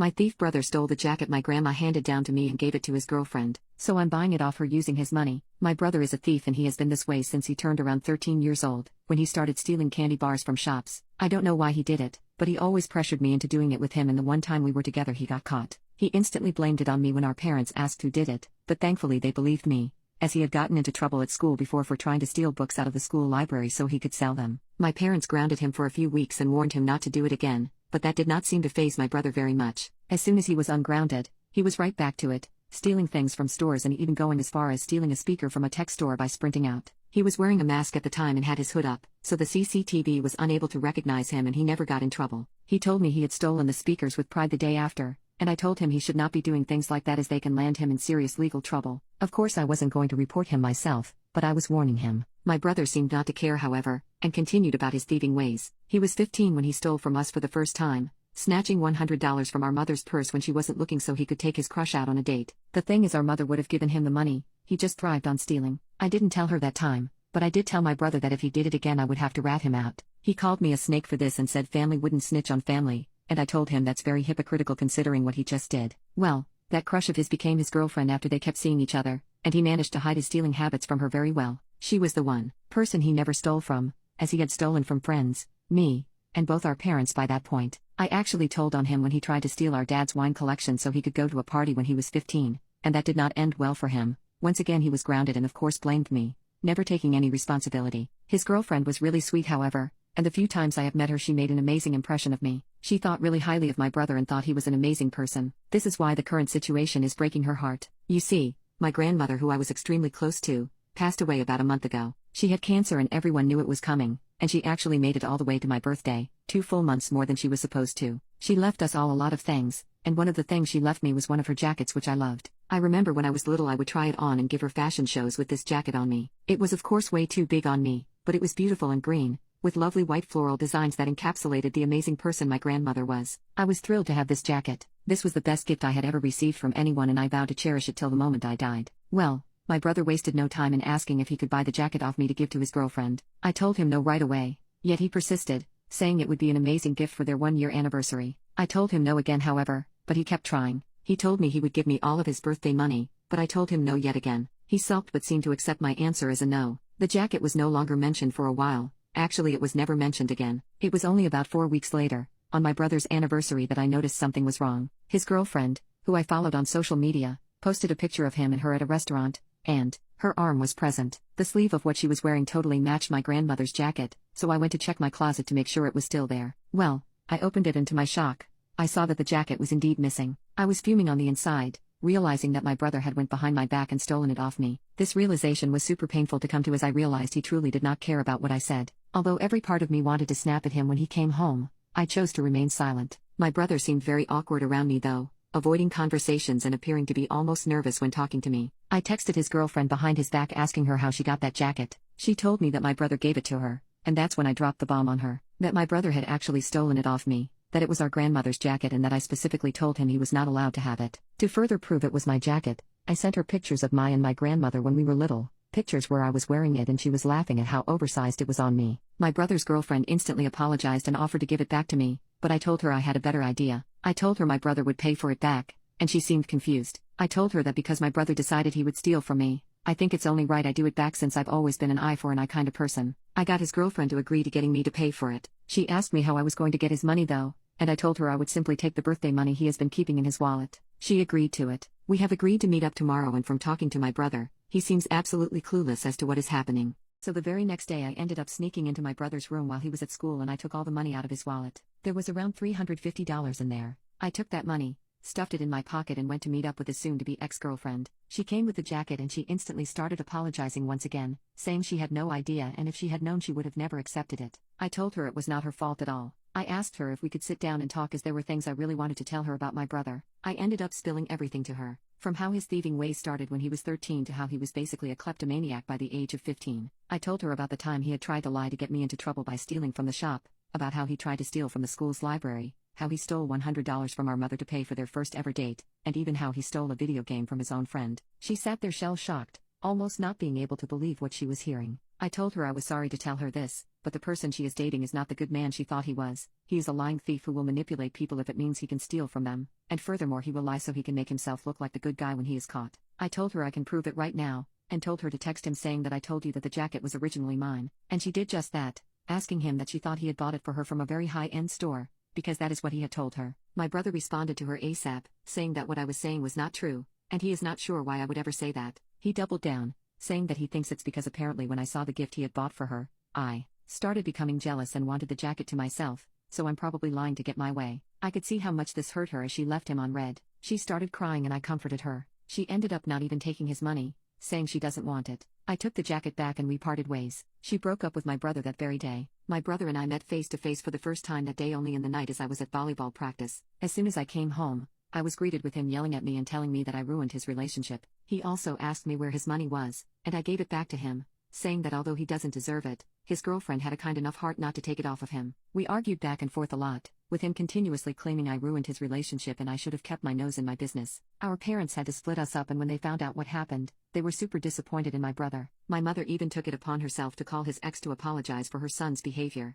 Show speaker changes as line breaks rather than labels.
My thief brother stole the jacket my grandma handed down to me and gave it to his girlfriend, so I'm buying it off her using his money. My brother is a thief and he has been this way since he turned around 13 years old, when he started stealing candy bars from shops. I don't know why he did it, but he always pressured me into doing it with him, and the one time we were together he got caught. He instantly blamed it on me when our parents asked who did it, but thankfully they believed me, as he had gotten into trouble at school before for trying to steal books out of the school library so he could sell them. My parents grounded him for a few weeks and warned him not to do it again, but that did not seem to faze my brother very much. As soon as he was ungrounded, he was right back to it, stealing things from stores and even going as far as stealing a speaker from a tech store by sprinting out. He was wearing a mask at the time and had his hood up, so the CCTV was unable to recognize him and he never got in trouble. He told me he had stolen the speakers with pride the day after, and I told him he should not be doing things like that as they can land him in serious legal trouble. Of course I wasn't going to report him myself, but I was warning him. My brother seemed not to care, however, and continued about his thieving ways. He was 15 when he stole from us for the first time, snatching $100 from our mother's purse when she wasn't looking so he could take his crush out on a date. The thing is, our mother would have given him the money, he just thrived on stealing. I didn't tell her that time, but I did tell my brother that if he did it again I would have to rat him out. He called me a snake for this and said family wouldn't snitch on family, and I told him that's very hypocritical considering what he just did. Well, that crush of his became his girlfriend after they kept seeing each other, and he managed to hide his stealing habits from her very well. She was the one person he never stole from, as he had stolen from friends, me, and both our parents by that point. I actually told on him when he tried to steal our dad's wine collection so he could go to a party when he was 15, and that did not end well for him. Once again he was grounded and of course blamed me, never taking any responsibility. His girlfriend was really sweet, however, and the few times I have met her she made an amazing impression of me. She thought really highly of my brother and thought he was an amazing person. This is why the current situation is breaking her heart. You see, my grandmother, who I was extremely close to, passed away about a month ago. She had cancer and everyone knew it was coming, and she actually made it all the way to my birthday, 2 full months more than she was supposed to. She left us all a lot of things, and one of the things she left me was one of her jackets which I loved. I remember when I was little I would try it on and give her fashion shows with this jacket on me. It was of course way too big on me, but it was beautiful and green, with lovely white floral designs that encapsulated the amazing person my grandmother was. I was thrilled to have this jacket. This was the best gift I had ever received from anyone and I vowed to cherish it till the moment I died. Well, my brother wasted no time in asking if he could buy the jacket off me to give to his girlfriend. I told him no right away, yet he persisted, saying it would be an amazing gift for their 1-year anniversary. I told him no again, however, but he kept trying. He told me he would give me all of his birthday money, but I told him no yet again. He sulked but seemed to accept my answer as a no. The jacket was no longer mentioned for a while. Actually, it was never mentioned again. It was only about 4 weeks later, on my brother's anniversary, that I noticed something was wrong. His girlfriend, who I followed on social media, posted a picture of him and her at a restaurant, and her arm was present. The sleeve of what she was wearing totally matched my grandmother's jacket, so I went to check my closet to make sure it was still there. Well, I opened it and to my shock, I saw that the jacket was indeed missing. I was fuming on the inside, realizing that my brother had went behind my back and stolen it off me. This realization was super painful to come to as I realized he truly did not care about what I said. Although every part of me wanted to snap at him when he came home, I chose to remain silent. My brother seemed very awkward around me though, avoiding conversations and appearing to be almost nervous when talking to me. I texted his girlfriend behind his back asking her how she got that jacket. She told me that my brother gave it to her, and that's when I dropped the bomb on her. That my brother had actually stolen it off me, that it was our grandmother's jacket and that I specifically told him he was not allowed to have it. To further prove it was my jacket, I sent her pictures of my and my grandmother when we were little, pictures where I was wearing it and she was laughing at how oversized it was on me. My brother's girlfriend instantly apologized and offered to give it back to me, but I told her I had a better idea. I told her my brother would pay for it back, and she seemed confused. I told her that because my brother decided he would steal from me, I think it's only right I do it back since I've always been an eye for an eye kind of person. I got his girlfriend to agree to getting me to pay for it. She asked me how I was going to get his money though, and I told her I would simply take the birthday money he has been keeping in his wallet. She agreed to it. We have agreed to meet up tomorrow, and from talking to my brother, he seems absolutely clueless as to what is happening. So the very next day I ended up sneaking into my brother's room while he was at school and I took all the money out of his wallet. There was around $350 in there. I took that money, stuffed it in my pocket and went to meet up with his soon-to-be ex-girlfriend. She came with the jacket and she instantly started apologizing once again, saying she had no idea and if she had known she would have never accepted it. I told her it was not her fault at all. I asked her if we could sit down and talk as there were things I really wanted to tell her about my brother. I ended up spilling everything to her, from how his thieving ways started when he was 13 to how he was basically a kleptomaniac by the age of 15. I told her about the time he had tried to lie to get me into trouble by stealing from the shop, about how he tried to steal from the school's library, how he stole $100 from our mother to pay for their first ever date, and even how he stole a video game from his own friend. She sat there shell-shocked, almost not being able to believe what she was hearing. I told her I was sorry to tell her this, but the person she is dating is not the good man she thought he was. He is a lying thief who will manipulate people if it means he can steal from them, and furthermore he will lie so he can make himself look like the good guy when he is caught. I told her I can prove it right now, and told her to text him saying that I told you that the jacket was originally mine, and she did just that, asking him that she thought he had bought it for her from a very high-end store, because that is what he had told her. My brother responded to her ASAP, saying that what I was saying was not true, and he is not sure why I would ever say that. He doubled down, saying that he thinks it's because apparently when I saw the gift he had bought for her, I started becoming jealous and wanted the jacket to myself, so I'm probably lying to get my way. I could see how much this hurt her as she left him on red. She started crying and I comforted her. She ended up not even taking his money, saying she doesn't want it. I took the jacket back and we parted ways. She broke up with my brother that very day. My brother and I met face to face for the first time that day only in the night as I was at volleyball practice. As soon as I came home, I was greeted with him yelling at me and telling me that I ruined his relationship. He also asked me where his money was, and I gave it back to him, saying that although he doesn't deserve it, his girlfriend had a kind enough heart not to take it off of him. We argued back and forth a lot, with him continuously claiming I ruined his relationship and I should have kept my nose in my business. Our parents had to split us up, and when they found out what happened, they were super disappointed in my brother. My mother even took it upon herself to call his ex to apologize for her son's behavior.